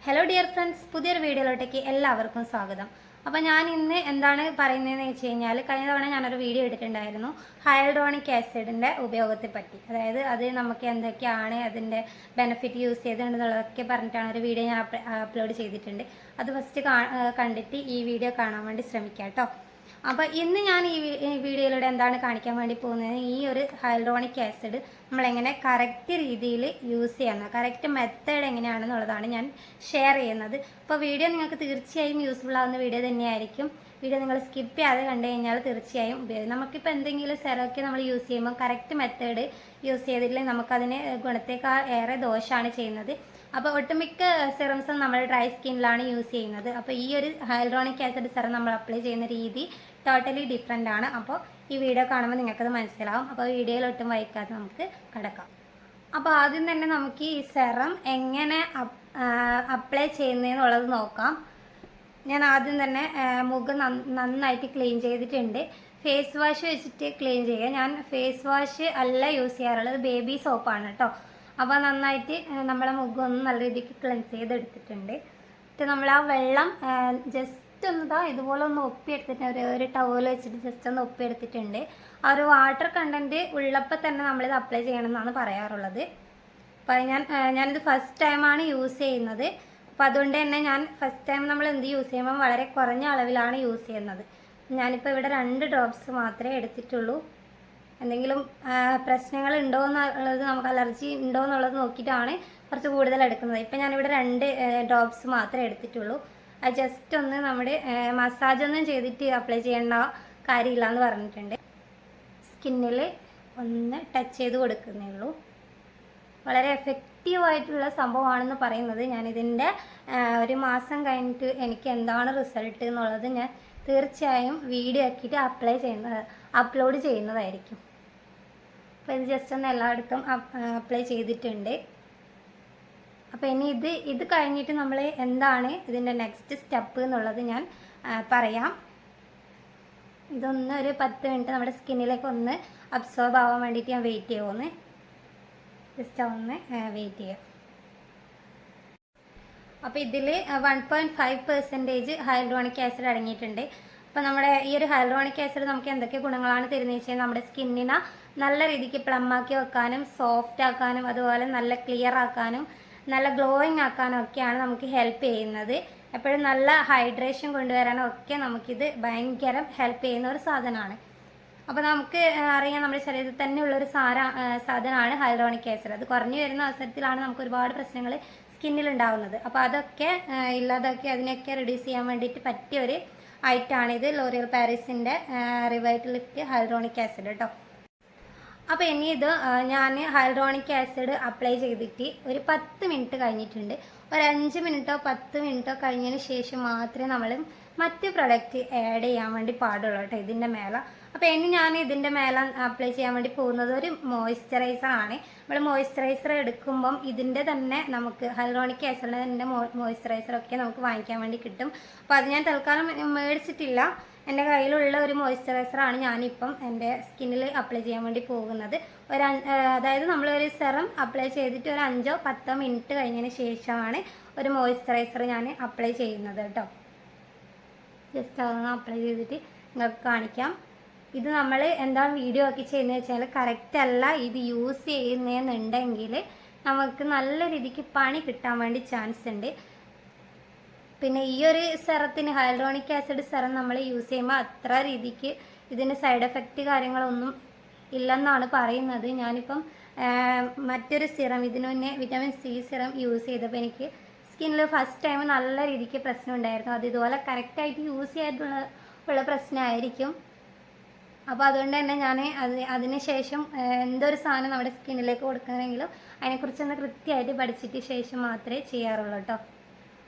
Hello dear friends, പുതിയൊരു വീഡിയോയിലോട്ടേക്ക് എല്ലാവർക്കും സ്വാഗതം. അപ്പോൾ ഞാൻ ഇന്ന് എന്താണ് പറയുന്നതെന്ന് വെച്ച് കഴിഞ്ഞാൽ, കഴിഞ്ഞ തവണ ഞാനൊരു വീഡിയോ എടുത്തിട്ടുണ്ടായിരുന്നു ഹൈഡ്രോണിക് ആസിഡിൻ്റെ ഉപയോഗത്തെ പറ്റി. അതായത് അത് നമുക്ക് എന്തൊക്കെയാണ് അതിൻ്റെ ബെനിഫിറ്റ് യൂസ് ചെയ്തിട്ടുണ്ടെന്നുള്ളതൊക്കെ പറഞ്ഞിട്ടാണ് ഒരു വീഡിയോ ഞാൻ അപ്ലോഡ് ചെയ്തിട്ടുണ്ട്. അത് ഫസ്റ്റ് കണ്ടിട്ട് ഈ വീഡിയോ കാണാൻ വേണ്ടി ശ്രമിക്കാം കേട്ടോ. അപ്പോൾ ഇന്ന് ഞാൻ ഈ വീഡിയോയിലൂടെ എന്താണ് കാണിക്കാൻ വേണ്ടി പോകുന്നത്, ഈ ഒരു ഹൈഡ്രോണിക് ആസിഡ് നമ്മളെങ്ങനെ കറക്റ്റ് രീതിയിൽ യൂസ് ചെയ്യണം, കറക്റ്റ് മെത്തേഡ് എങ്ങനെയാണെന്നുള്ളതാണ് ഞാൻ ഷെയർ ചെയ്യുന്നത്. അപ്പോൾ വീഡിയോ നിങ്ങൾക്ക് തീർച്ചയായും യൂസ്ഫുൾ ആവുന്ന വീഡിയോ തന്നെയായിരിക്കും. വീഡിയോ നിങ്ങൾ സ്കിപ്പ് ചെയ്യാതെ കണ്ടു കഴിഞ്ഞാൽ തീർച്ചയായും ഉപയോഗിക്കും. നമുക്കിപ്പോൾ എന്തെങ്കിലും സെറമൊക്കെ നമ്മൾ യൂസ് ചെയ്യുമ്പോൾ കറക്റ്റ് മെത്തേഡ് യൂസ് ചെയ്തില്ലെങ്കിൽ നമുക്കതിന് ഗുണത്തേക്കാൾ ഏറെ ദോഷമാണ് ചെയ്യുന്നത്. അപ്പോൾ ഒട്ടുമിക്ക സെറംസും നമ്മൾ ഡ്രൈ സ്കിന്നിലാണ് യൂസ് ചെയ്യുന്നത്. അപ്പോൾ ഈ ഒരു ഹൈഡ്രോണിക് ആസിഡ് സെറം നമ്മൾ അപ്ലൈ ചെയ്യുന്ന രീതി ടോട്ടലി ഡിഫറെൻ്റ് ആണ്. അപ്പോൾ ഈ വീഡിയോ കാണുമ്പോൾ നിങ്ങൾക്കത് മനസ്സിലാവും. അപ്പോൾ വീഡിയോയിൽ ഒട്ടും വൈകാതെ നമുക്ക് കിടക്കാം. അപ്പോൾ ആദ്യം തന്നെ നമുക്ക് ഈ സെറം എങ്ങനെ അപ്ലൈ ചെയ്യുന്നതെന്നുള്ളത് നോക്കാം. ഞാൻ ആദ്യം തന്നെ മുഖം നന്നായിട്ട് ക്ലീൻ ചെയ്തിട്ടുണ്ട്. ഫേസ് വാഷ് വെച്ചിട്ട് ക്ലീൻ ചെയ്യുക. ഞാൻ ഫേസ് വാഷ് അല്ല യൂസ് ചെയ്യാറുള്ളത്, ബേബി സോപ്പാണ് കേട്ടോ. അപ്പോൾ നന്നായിട്ട് നമ്മളെ മുഖം ഒന്ന് നല്ല രീതിക്ക് ക്ലെൻസ് ചെയ്തെടുത്തിട്ടുണ്ട്. എന്നിട്ട് നമ്മൾ ആ വെള്ളം ജസ്റ്റ് ഒന്ന് ഇതുപോലെ ഒന്ന് ഒപ്പിയെടുത്തിട്ട് ഒരു ടവൽ വെച്ചിട്ട് ജസ്റ്റ് ഒന്ന് ഒപ്പിയെടുത്തിട്ടുണ്ട്. ആ ഒരു വാട്ടർ കണ്ടൻറ്റ് ഉള്ളപ്പോൾ തന്നെ നമ്മളിത് അപ്ലൈ ചെയ്യണം എന്നാണ് പറയാറുള്ളത്. അപ്പോൾ ഞാനിത് ഫസ്റ്റ് ടൈമാണ് യൂസ് ചെയ്യുന്നത്. അപ്പോൾ അതുകൊണ്ട് തന്നെ ഞാൻ ഫസ്റ്റ് ടൈം നമ്മൾ എന്ത് യൂസ് ചെയ്യുമ്പോൾ വളരെ കുറഞ്ഞ അളവിലാണ് യൂസ് ചെയ്യുന്നത്. ഞാനിപ്പോൾ ഇവിടെ 2 ഡ്രോപ്സ് മാത്രമേ എടുത്തിട്ടുള്ളൂ. എന്തെങ്കിലും പ്രശ്നങ്ങൾ ഉണ്ടോ എന്നുള്ളത്, നമുക്ക് അലർജി ഉണ്ടോ എന്നുള്ളത് നോക്കിയിട്ടാണ് കുറച്ച് കൂടുതൽ എടുക്കുന്നത്. ഇപ്പം ഞാനിവിടെ 2 ഡ്രോപ്സ് മാത്രമേ എടുത്തിട്ടുള്ളൂ. അത് ജസ്റ്റ് ഒന്ന് നമ്മുടെ മസാജൊന്നും ചെയ്തിട്ട് അപ്ലൈ ചെയ്യേണ്ട കാര്യമില്ല എന്ന് പറഞ്ഞിട്ടുണ്ട്. സ്കിന്നിൽ ഒന്ന് ടച്ച് ചെയ്ത് കൊടുക്കുന്നേ ഉള്ളൂ. വളരെ എഫക്റ്റീവായിട്ടുള്ള സംഭവമാണെന്ന് പറയുന്നത്. ഞാനിതിൻ്റെ 1 മാസം കഴിഞ്ഞിട്ട് എനിക്ക് എന്താണ് റിസൾട്ട് എന്നുള്ളത് ഞാൻ തീർച്ചയായും വീഡിയോ ആക്കിയിട്ട് അപ്ലോഡ് ചെയ്യുന്നതായിരിക്കും. അപ്പോൾ ഇത് ജസ്റ്റ് ഒന്ന് എല്ലായിടത്തും അപ്ലൈ ചെയ്തിട്ടുണ്ട്. അപ്പോൾ ഇനി ഇത് കഴിഞ്ഞിട്ട് നമ്മൾ എന്താണ് ഇതിൻ്റെ നെക്സ്റ്റ് സ്റ്റെപ്പ് എന്നുള്ളത് ഞാൻ പറയാം. ഇതൊന്ന് ഒരു 10 മിനിറ്റ് നമ്മുടെ സ്കിന്നിലേക്ക് ഒന്ന് അബ്സോർബ് ആവാൻ വേണ്ടിയിട്ട് ഞാൻ വെയിറ്റ് ചെയ്യുമെന്ന് ജസ്റ്റ് ഒന്ന് വെയിറ്റ് ചെയ്യാം. അപ്പോൾ ഇതിൽ 1.5% ഹൈഡ്രോണിക് ആസിഡ് അടങ്ങിയിട്ടുണ്ട്. അപ്പോൾ നമ്മുടെ ഈ ഒരു ഹൈഡ്രോണിക് ആസിഡ് നമുക്ക് എന്തൊക്കെ ഗുണങ്ങളാണ് തരുന്നത് വെച്ചാൽ, നമ്മുടെ സ്കിന്നിനെ നല്ല രീതിക്ക് പ്ലമ്മാക്കി വെക്കാനും സോഫ്റ്റ് ആക്കാനും അതുപോലെ നല്ല ക്ലിയർ ആക്കാനും നല്ല ഗ്ലോയിങ് ആക്കാനും ഒക്കെയാണ് നമുക്ക് ഹെൽപ്പ് ചെയ്യുന്നത്. എപ്പോഴും നല്ല ഹൈഡ്രേഷൻ കൊണ്ടുവരാനും ഒക്കെ നമുക്കിത് ഭയങ്കര ഹെൽപ്പ് ചെയ്യുന്ന ഒരു സാധനമാണ്. അപ്പോൾ നമുക്ക് അറിയാം, നമ്മുടെ ശരീരത്തിൽ തന്നെ ഉള്ളൊരു സാധനമാണ് ഹൈഡ്രോണിക് ആസിഡ്. അത് കുറഞ്ഞു വരുന്ന അവസരത്തിലാണ് നമുക്ക് ഒരുപാട് പ്രശ്നങ്ങൾ സ്കിന്നിലുണ്ടാവുന്നത്. അപ്പോൾ അതൊക്കെ ഇല്ലാതൊക്കെ അതിനൊക്കെ റിഡ്യൂസ് ചെയ്യാൻ വേണ്ടിയിട്ട് പറ്റിയൊരു ഐറ്റമാണിത്, ലോറിയൽ പാരീസിൻ്റെ റിവൈറ്റലിഫ്റ്റ് ഹൈഡ്രോണിക് ആസിഡ് കേട്ടോ. അപ്പോൾ ഇനി ഇത് ഞാൻ ഹൈഡ്രോണിക് ആസിഡ് അപ്ലൈ ചെയ്തിട്ട് ഒരു 10 മിനിറ്റ് കഴിഞ്ഞിട്ടുണ്ട്. ഒരു 5 മിനിറ്റോ 10 മിനിറ്റോ കഴിഞ്ഞതിന് ശേഷം മാത്രമേ നമ്മൾ മറ്റ് പ്രൊഡക്റ്റ് ആഡ് ചെയ്യാൻ വേണ്ടി പാടുള്ളൂ കേട്ടോ ഇതിൻ്റെ മേലെ. അപ്പോൾ ഇനി ഞാൻ ഇതിൻ്റെ മേലെ അപ്ലൈ ചെയ്യാൻ വേണ്ടി പോകുന്നത് ഒരു മോയ്സ്ചറൈസറാണ്. നമ്മൾ മോയ്സ്ചറൈസർ എടുക്കുമ്പം ഇതിൻ്റെ തന്നെ നമുക്ക് ഹൈഡ്രോണിക് ആസിഡിൻ്റെ മോയ്സ്ചറൈസറൊക്കെ നമുക്ക് വാങ്ങിക്കാൻ വേണ്ടി കിട്ടും. അപ്പോൾ അത് ഞാൻ തൽക്കാലം മേടിച്ചിട്ടില്ല. എൻ്റെ കയ്യിലുള്ള ഒരു മോയ്സ്ചറൈസറാണ് ഞാനിപ്പം എൻ്റെ സ്കിന്നിൽ അപ്ലൈ ചെയ്യാൻ വേണ്ടി പോകുന്നത്. അതായത് നമ്മളൊരു സെറം അപ്ലൈ ചെയ്തിട്ട് ഒരു 5-10 മിനിറ്റ് കഴിഞ്ഞതിന് ശേഷമാണ് ഒരു മോയ്സ്ചറൈസർ ഞാൻ അപ്ലൈ ചെയ്യുന്നത് കേട്ടോ. ജസ്റ്റ് അതൊന്ന് അപ്ലൈ ചെയ്തിട്ട് നിങ്ങൾക്ക് കാണിക്കാം. ഇത് നമ്മൾ എന്താണ് വീഡിയോ ആക്കി ചെയ്യുന്നത് വെച്ചാൽ, കറക്റ്റ് അല്ല ഇത് യൂസ് ചെയ്യുന്നതെന്നുണ്ടെങ്കിൽ നമുക്ക് നല്ല രീതിക്ക് പണി കിട്ടാൻ വേണ്ടി ചാൻസ് ഉണ്ട്. പിന്നെ ഈ ഒരു സെറത്തിന് ഹൈഡ്രോണിക് ആസിഡ് സെറം നമ്മൾ യൂസ് ചെയ്യുമ്പോൾ അത്ര രീതിക്ക് ഇതിന് സൈഡ് എഫക്റ്റ് കാര്യങ്ങളൊന്നും ഇല്ലെന്നാണ് പറയുന്നത്. ഞാനിപ്പം മറ്റൊരു സിറം ഇതിന് മുന്നേ വിറ്റാമിൻ സി സിറം യൂസ് ചെയ്തപ്പോൾ എനിക്ക് സ്കിന്നിൽ ഫസ്റ്റ് ടൈം നല്ല രീതിക്ക് പ്രശ്നം ഉണ്ടായിരുന്നു. അത് ഇതുപോലെ കറക്റ്റായിട്ട് യൂസ് ചെയ്തിട്ടുള്ള പ്രശ്നമായിരിക്കും. അപ്പോൾ അതുകൊണ്ട് തന്നെ ഞാൻ അതിന് ശേഷം എന്തൊരു സാധനം നമ്മുടെ സ്കിന്നിലേക്ക് കൊടുക്കണമെങ്കിലും അതിനെക്കുറിച്ചൊന്ന് കൃത്യമായിട്ട് പഠിച്ചിട്ട് ശേഷം മാത്രമേ ചെയ്യാറുള്ളൂ കേട്ടോ.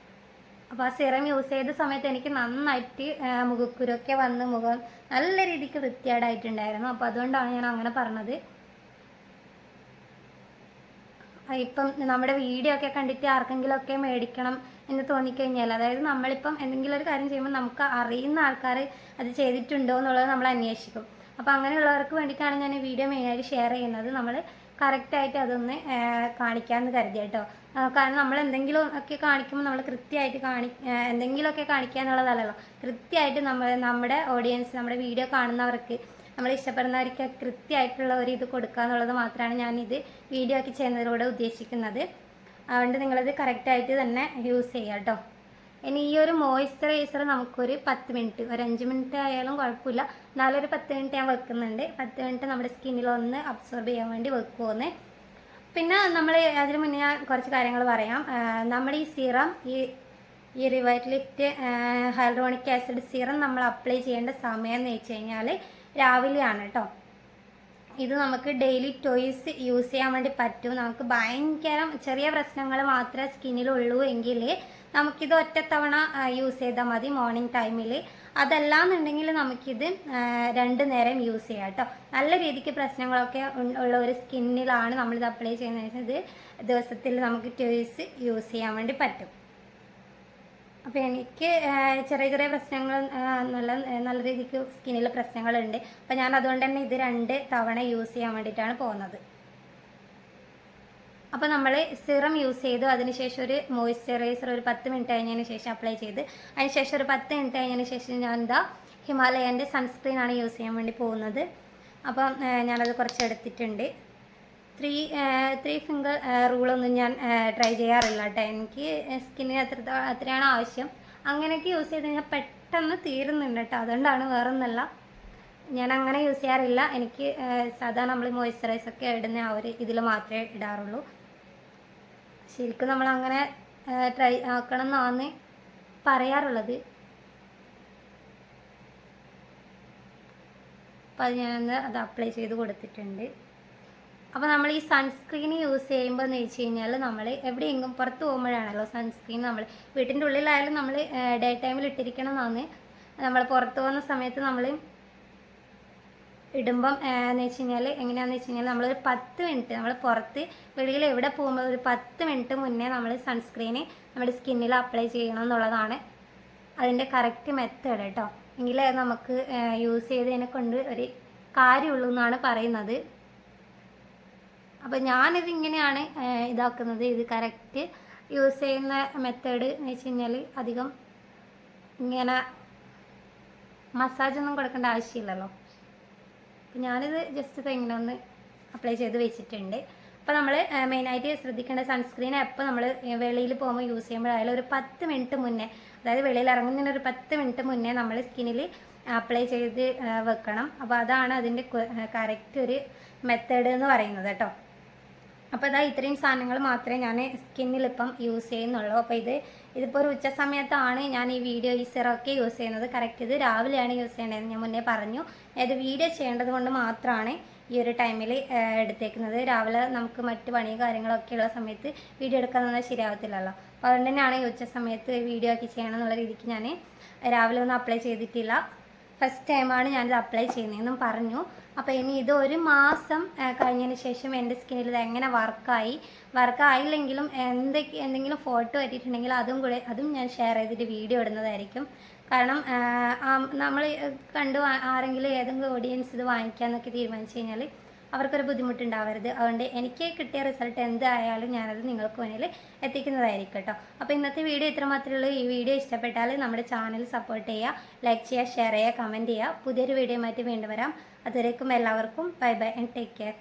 അപ്പോൾ ആ സിറം യൂസ് ചെയ്ത സമയത്ത് എനിക്ക് നന്നായിട്ട് മുഖക്കുരൊക്കെ വന്ന് മുഖം നല്ല രീതിക്ക് വൃത്തികേടായിട്ടുണ്ടായിരുന്നു. അപ്പോൾ അതുകൊണ്ടാണ് ഞാൻ അങ്ങനെ പറഞ്ഞത്. ഇപ്പം നമ്മുടെ വീഡിയോ ഒക്കെ കണ്ടിട്ട് ആർക്കെങ്കിലുമൊക്കെ മേടിക്കണം എന്ന് തോന്നിക്കഴിഞ്ഞാൽ, അതായത് നമ്മളിപ്പം എന്തെങ്കിലും ഒരു കാര്യം ചെയ്യുമ്പോൾ നമുക്ക് അറിയുന്ന ആൾക്കാർ അത് ചെയ്തിട്ടുണ്ടോ എന്നുള്ളത് നമ്മൾ അന്വേഷിക്കും. അപ്പോൾ അങ്ങനെയുള്ളവർക്ക് വേണ്ടിയിട്ടാണ് ഞാൻ ഈ വീഡിയോ മെയിനായിട്ട് ഷെയർ ചെയ്യുന്നത്. നമ്മൾ കറക്റ്റായിട്ട് അതൊന്ന് കാണിക്കാമെന്ന് കരുതി കേട്ടോ. കാരണം നമ്മൾ എന്തെങ്കിലും ഒക്കെ കാണിക്കുമ്പോൾ നമ്മൾ കൃത്യമായിട്ട് എന്തെങ്കിലുമൊക്കെ കാണിക്കുക എന്നുള്ളതല്ലല്ലോ. കൃത്യമായിട്ട് നമ്മുടെ ഓഡിയൻസ്, നമ്മുടെ വീഡിയോ കാണുന്നവർക്ക്, നമ്മൾ ഇഷ്ടപ്പെടുന്നവർക്ക് കൃത്യമായിട്ടുള്ള ഒരു ഇത് കൊടുക്കുക എന്നുള്ളത് മാത്രമാണ് ഞാനിത് വീഡിയോ ആക്കി ചെയ്യുന്നതിലൂടെ ഉദ്ദേശിക്കുന്നത്. അതുകൊണ്ട് നിങ്ങളത് കറക്റ്റായിട്ട് തന്നെ യൂസ് ചെയ്യുക കേട്ടോ. ഇനി ഈ ഒരു മോയ്സ്ചറൈസർ നമുക്കൊരു 10 മിനിറ്റ്, ഒരു 5 മിനിറ്റ് ആയാലും കുഴപ്പമില്ല, എന്നാലും ഒരു 10 മിനിറ്റ് ഞാൻ വെക്കുന്നുണ്ട്. 10 മിനിറ്റ് നമ്മുടെ സ്കിന്നിലൊന്ന് അബ്സോർബ് ചെയ്യാൻ വേണ്ടി വെക്കുമെന്ന്. പിന്നെ നമ്മൾ അതിന് മുന്നേ ഞാൻ കുറച്ച് കാര്യങ്ങൾ പറയാം. നമ്മുടെ ഈ സീറം, ഈ റിവൈറ്റലിഫ്റ്റ് ഹൈലൂറോണിക് ആസിഡ് സീറം നമ്മൾ അപ്ലൈ ചെയ്യേണ്ട സമയം എന്ന് വെച്ച് കഴിഞ്ഞാൽ രാവിലെയാണ് കേട്ടോ. ഇത് നമുക്ക് ഡെയിലി ടോയ്സ് യൂസ് ചെയ്യാൻ വേണ്ടി പറ്റും. നമുക്ക് ഭയങ്കര ചെറിയ പ്രശ്നങ്ങൾ മാത്രമേ സ്കിന്നിലുള്ളൂ എങ്കിൽ നമുക്കിത് ഒറ്റത്തവണ യൂസ് ചെയ്താൽ മതി മോർണിംഗ് ടൈമിൽ. അതല്ലാന്നുണ്ടെങ്കിൽ നമുക്കിത് 2 നേരം യൂസ് ചെയ്യാം കേട്ടോ. നല്ല രീതിക്ക് പ്രശ്നങ്ങളൊക്കെ ഉള്ള ഒരു സ്കിന്നിലാണ് നമ്മളിത് അപ്ലൈ ചെയ്യുന്നത്. ഇത് ദിവസത്തിൽ നമുക്ക് ടോയ്സ് യൂസ് ചെയ്യാൻ വേണ്ടി പറ്റും. അപ്പോൾ എനിക്ക് ചെറിയ ചെറിയ പ്രശ്നങ്ങൾ, നല്ല രീതിക്ക് സ്കിന്നിൽ പ്രശ്നങ്ങളുണ്ട്. അപ്പോൾ ഞാൻ അതുകൊണ്ട് തന്നെ ഇത് 2 തവണ യൂസ് ചെയ്യാൻ വേണ്ടിയിട്ടാണ് പോകുന്നത്. അപ്പോൾ നമ്മൾ സിറം യൂസ് ചെയ്തു, അതിനുശേഷം ഒരു മോയ്സ്ചറൈസർ ഒരു 10 മിനിറ്റ് കഴിഞ്ഞതിന് ശേഷം അപ്ലൈ ചെയ്ത്, അതിനുശേഷം ഒരു 10 മിനിറ്റ് കഴിഞ്ഞതിന് ശേഷം ഞാൻ ഹിമാലയൻ്റെ സൺസ്ക്രീനാണ് യൂസ് ചെയ്യാൻ വേണ്ടി പോകുന്നത്. അപ്പം ഞാനത് കുറച്ച് എടുത്തിട്ടുണ്ട്. 3 ഫിംഗർ റൂളൊന്നും ഞാൻ ട്രൈ ചെയ്യാറില്ല കേട്ടോ. എനിക്ക് സ്കിന്നിന് അത്രയാണ് ആവശ്യം. അങ്ങനെയൊക്കെ യൂസ് ചെയ്ത് കഴിഞ്ഞാൽ പെട്ടെന്ന് തീരുന്നുണ്ട് കേട്ടോ. അതുകൊണ്ടാണ്, വേറൊന്നല്ല. ഞാൻ അങ്ങനെ യൂസ് ചെയ്യാറില്ല. എനിക്ക് സാധാരണ നമ്മൾ മോയ്സ്ചറൈസറൊക്കെ ഇടുന്ന ആ ഒരു ഇതിൽ മാത്രമേ ഇടാറുള്ളൂ. ശരിക്കും നമ്മളങ്ങനെ ട്രൈ ആക്കണം എന്നാണ് പറയാറുള്ളത്. അപ്പോൾ അത് അപ്ലൈ ചെയ്ത് കൊടുത്തിട്ടുണ്ട്. അപ്പോൾ നമ്മൾ ഈ സൺസ്ക്രീൻ യൂസ് ചെയ്യുമ്പോൾ എന്ന് വെച്ച് കഴിഞ്ഞാൽ നമ്മൾ എവിടെയെങ്കിലും പുറത്ത് പോകുമ്പോഴാണല്ലോ സൺസ്ക്രീൻ, നമ്മൾ വീട്ടിൻ്റെ ഉള്ളിലായാലും നമ്മൾ ഡേ ടൈമിൽ ഇട്ടിരിക്കണം എന്നാണ്. നമ്മൾ പുറത്ത് പോകുന്ന സമയത്ത് നമ്മൾ ഇടുമ്പം എന്ന് വെച്ച് കഴിഞ്ഞാൽ എങ്ങനെയാണെന്ന് വെച്ച് കഴിഞ്ഞാൽ നമ്മളൊരു 10 മിനിറ്റ്, നമ്മൾ പുറത്ത് വെളിയിൽ എവിടെ പോകുമ്പോൾ ഒരു 10 മിനിറ്റ് മുന്നേ നമ്മൾ സൺസ്ക്രീന് നമ്മുടെ സ്കിന്നിൽ അപ്ലൈ ചെയ്യണം എന്നുള്ളതാണ് അതിൻ്റെ കറക്റ്റ് മെത്തേഡ് കേട്ടോ. എങ്കിലേ നമുക്ക് യൂസ് ചെയ്തതിനെ കൊണ്ട് ഒരു കാര്യമുള്ളൂ എന്നാണ് പറയുന്നത്. അപ്പോൾ ഞാനിത് ഇങ്ങനെയാണ് ഇതാക്കുന്നത്. ഇത് കറക്റ്റ് യൂസ് ചെയ്യുന്ന മെത്തേഡ് എന്ന് വെച്ച് കഴിഞ്ഞാൽ അധികം ഇങ്ങനെ മസാജൊന്നും കൊടുക്കേണ്ട ആവശ്യമില്ലല്ലോ. അപ്പോൾ ഞാനിത് ജസ്റ്റ് ഇങ്ങനെ ഒന്ന് അപ്ലൈ ചെയ്ത് വെച്ചിട്ടുണ്ട്. അപ്പോൾ നമ്മൾ മെയിനായിട്ട് ശ്രദ്ധിക്കേണ്ട സൺസ്ക്രീൻ എപ്പോൾ നമ്മൾ വെളിയിൽ പോകുമ്പോൾ യൂസ് ചെയ്യുമ്പോഴായാലും ഒരു 10 മിനിറ്റ് മുന്നേ, അതായത് വെളിയിൽ ഇറങ്ങുന്നതിന് ഒരു 10 മിനിറ്റ് മുന്നേ നമ്മൾ സ്കിന്നിൽ അപ്ലൈ ചെയ്ത് വെക്കണം. അപ്പോൾ അതാണ് അതിൻ്റെ കറക്റ്റ് ഒരു മെത്തേഡ് എന്ന് പറയുന്നത് കേട്ടോ. അപ്പോൾ ഇതാ ഇത്രയും സാധനങ്ങൾ മാത്രമേ ഞാൻ സ്കിന്നിലിപ്പം യൂസ് ചെയ്യുന്നുള്ളൂ. അപ്പോൾ ഇതിപ്പോൾ ഒരു ഉച്ച സമയത്താണ് ഞാൻ ഈ വീഡിയോ ഈ സിറമൊക്കെ യൂസ് ചെയ്യുന്നത്. കറക്റ്റ് ഇത് രാവിലെയാണ് യൂസ് ചെയ്യേണ്ടതെന്ന് ഞാൻ മുന്നേ പറഞ്ഞു. ഇത് വീഡിയോ ചെയ്യേണ്ടത് കൊണ്ട് മാത്രമാണ് ഈ ഒരു ടൈമിൽ എടുത്തേക്കുന്നത്. രാവിലെ നമുക്ക് മറ്റ് പണിയും കാര്യങ്ങളൊക്കെ ഉള്ള സമയത്ത് വീഡിയോ എടുക്കാനൊന്നും ശരിയാവത്തില്ലല്ലോ. അപ്പോൾ അതുകൊണ്ട് തന്നെയാണ് ഈ ഉച്ച സമയത്ത് വീഡിയോ ആക്കി ചെയ്യണം എന്നുള്ള രീതിക്ക് ഞാൻ രാവിലെ ഒന്നും അപ്ലൈ ചെയ്തിട്ടില്ല. ഫസ്റ്റ് ടൈമാണ് ഞാനിത് അപ്ലൈ ചെയ്യുന്നതെന്നും പറഞ്ഞു. അപ്പോൾ ഇനി ഇത് 1 മാസം കഴിഞ്ഞതിന് ശേഷം എൻ്റെ സ്കിന്നിൽ ഇത് എങ്ങനെ വർക്കായില്ലെങ്കിലും എന്തെങ്കിലും ഫോട്ടോ ഇട്ടിട്ടുണ്ടെങ്കിൽ അതും ഞാൻ ഷെയർ ചെയ്തിട്ട് വീഡിയോ ഇടുന്നതായിരിക്കും. കാരണം നമ്മൾ ആരെങ്കിലും ഏതെങ്കിലും ഓഡിയൻസ് ഇത് വാങ്ങിക്കാമെന്നൊക്കെ തീരുമാനിച്ചു കഴിഞ്ഞാൽ അവർക്കൊരു ബുദ്ധിമുട്ടുണ്ടാവരുത്. അതുകൊണ്ട് എനിക്ക് കിട്ടിയ റിസൾട്ട് എന്തായാലും ഞാനത് നിങ്ങൾക്ക് മുന്നിൽ എത്തിക്കുന്നതായിരിക്കും കേട്ടോ. അപ്പോൾ ഇന്നത്തെ വീഡിയോ ഇത്ര മാത്രമേ ഉള്ളൂ. ഈ വീഡിയോ ഇഷ്ടപ്പെട്ടാൽ നമ്മുടെ ചാനൽ സപ്പോർട്ട് ചെയ്യുക, ലൈക്ക് ചെയ്യുക, ഷെയർ ചെയ്യുക, കമൻറ്റ് ചെയ്യുക. പുതിയൊരു വീഡിയോ ആയിട്ട് വീണ്ടും വരാം. അതുവരേക്കും എല്ലാവർക്കും bye bye and take care.